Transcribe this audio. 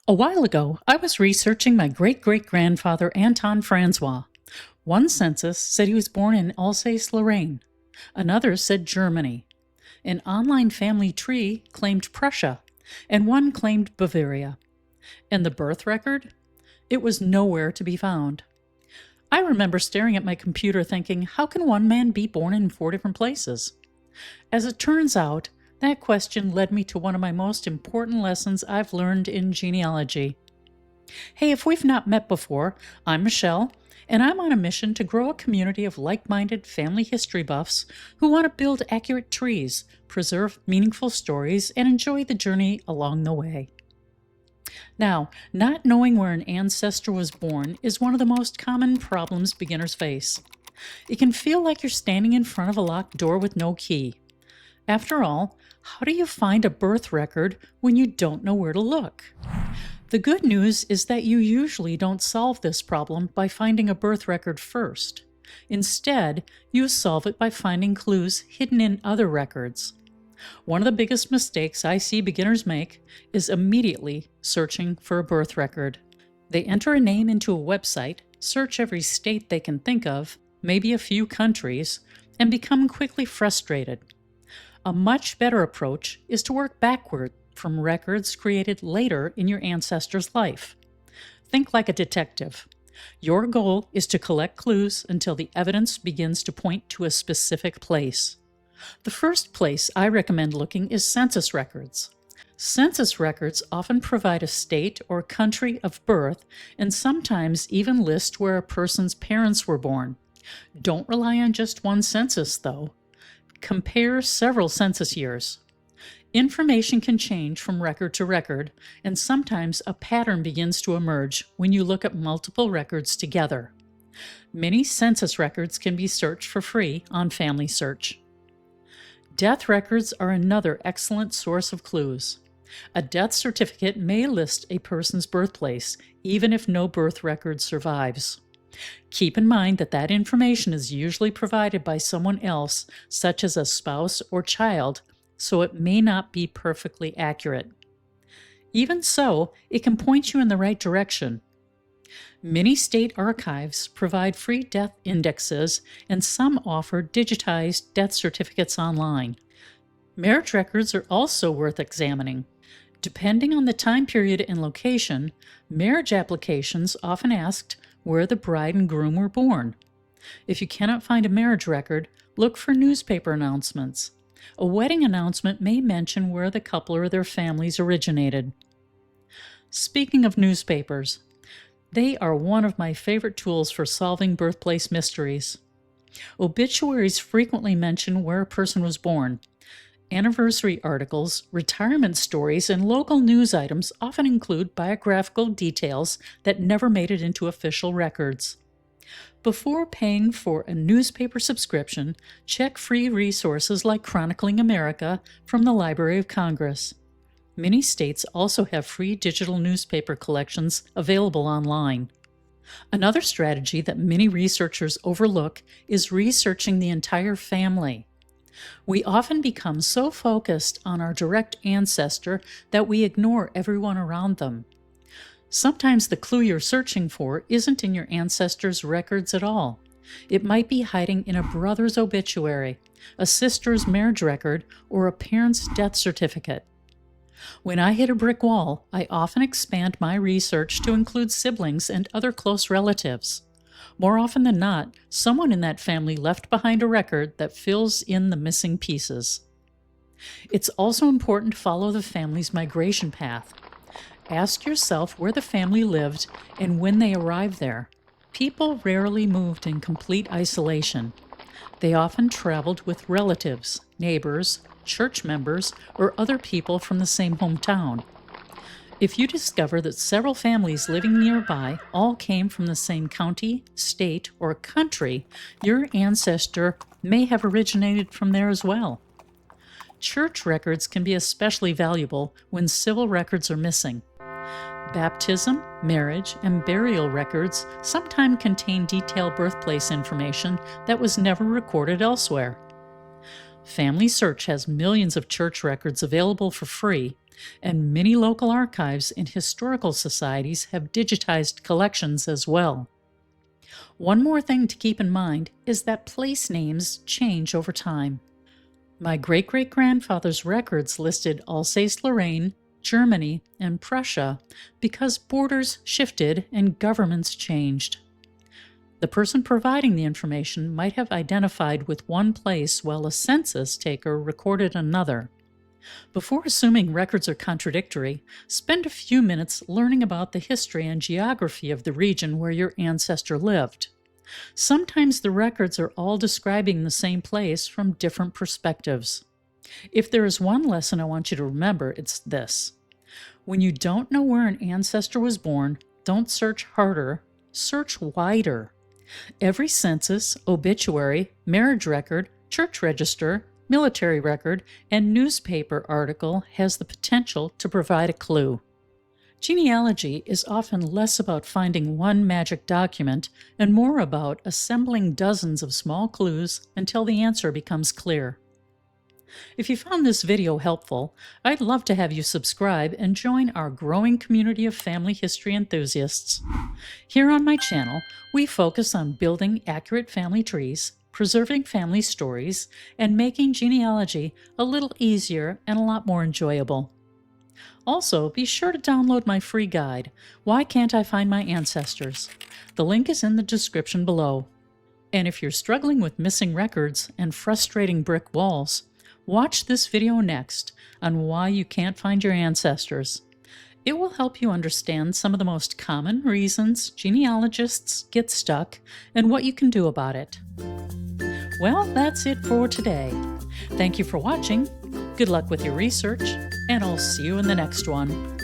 A while ago, I was researching my great-great-grandfather Anton Francois. One census said he was born in Alsace-Lorraine. Another said Germany. An online family tree claimed Prussia, and one claimed Bavaria. And the birth record? It was nowhere to be found. I remember staring at my computer thinking, how can one man be born in 4 different places? As it turns out, that question led me to one of my most important lessons I've learned in genealogy. Hey, if we've not met before, I'm Michelle, and I'm on a mission to grow a community of like-minded family history buffs who want to build accurate trees, preserve meaningful stories, and enjoy the journey along the way. Now, not knowing where an ancestor was born is one of the most common problems beginners face. It can feel like you're standing in front of a locked door with no key. After all, how do you find a birth record when you don't know where to look? The good news is that you usually don't solve this problem by finding a birth record first. Instead, you solve it by finding clues hidden in other records. One of the biggest mistakes I see beginners make is immediately searching for a birth record. They enter a name into a website, search every state they can think of, maybe a few countries, and become quickly frustrated. A much better approach is to work backward from records created later in your ancestor's life. Think like a detective. Your goal is to collect clues until the evidence begins to point to a specific place. The first place I recommend looking is census records. Census records often provide a state or country of birth and sometimes even list where a person's parents were born. Don't rely on just one census, though. Compare several census years. Information can change from record to record, and sometimes a pattern begins to emerge when you look at multiple records together. Many census records can be searched for free on FamilySearch. Death records are another excellent source of clues. A death certificate may list a person's birthplace, even if no birth record survives. Keep in mind that information is usually provided by someone else, such as a spouse or child, so it may not be perfectly accurate. Even so, it can point you in the right direction. Many state archives provide free death indexes, and some offer digitized death certificates online. Marriage records are also worth examining. Depending on the time period and location, marriage applications often asked where the bride and groom were born. If you cannot find a marriage record, look for newspaper announcements. A wedding announcement may mention where the couple or their families originated. Speaking of newspapers, they are one of my favorite tools for solving birthplace mysteries. Obituaries frequently mention where a person was born. Anniversary articles, retirement stories, and local news items often include biographical details that never made it into official records. Before paying for a newspaper subscription, check free resources like Chronicling America from the Library of Congress. Many states also have free digital newspaper collections available online. Another strategy that many researchers overlook is researching the entire family. We often become so focused on our direct ancestor that we ignore everyone around them. Sometimes the clue you're searching for isn't in your ancestor's records at all. It might be hiding in a brother's obituary, a sister's marriage record, or a parent's death certificate. When I hit a brick wall, I often expand my research to include siblings and other close relatives. More often than not, someone in that family left behind a record that fills in the missing pieces. It's also important to follow the family's migration path. Ask yourself where the family lived and when they arrived there. People rarely moved in complete isolation. They often traveled with relatives, neighbors, church members, or other people from the same hometown. If you discover that several families living nearby all came from the same county, state, or country, your ancestor may have originated from there as well. Church records can be especially valuable when civil records are missing. Baptism, marriage, and burial records sometimes contain detailed birthplace information that was never recorded elsewhere. FamilySearch has millions of church records available for free, And many local archives and historical societies have digitized collections as well. One more thing to keep in mind is that place names change over time. My great-great-grandfather's records listed Alsace-Lorraine, Germany, and Prussia because borders shifted and governments changed. The person providing the information might have identified with one place while a census taker recorded another. Before assuming records are contradictory, spend a few minutes learning about the history and geography of the region where your ancestor lived. Sometimes the records are all describing the same place from different perspectives. If there is one lesson I want you to remember, it's this. When you don't know where an ancestor was born, don't search harder, search wider. Every census, obituary, marriage record, church register, military record, and newspaper article has the potential to provide a clue. Genealogy is often less about finding one magic document and more about assembling dozens of small clues until the answer becomes clear. If you found this video helpful, I'd love to have you subscribe and join our growing community of family history enthusiasts. Here on my channel, we focus on building accurate family trees, preserving family stories, and making genealogy a little easier and a lot more enjoyable. Also, be sure to download my free guide, Why Can't I Find My Ancestors? The link is in the description below. And if you're struggling with missing records and frustrating brick walls, watch this video next on why you can't find your ancestors. It will help you understand some of the most common reasons genealogists get stuck and what you can do about it. Well, that's it for today. Thank you for watching. Good luck with your research, and I'll see you in the next one.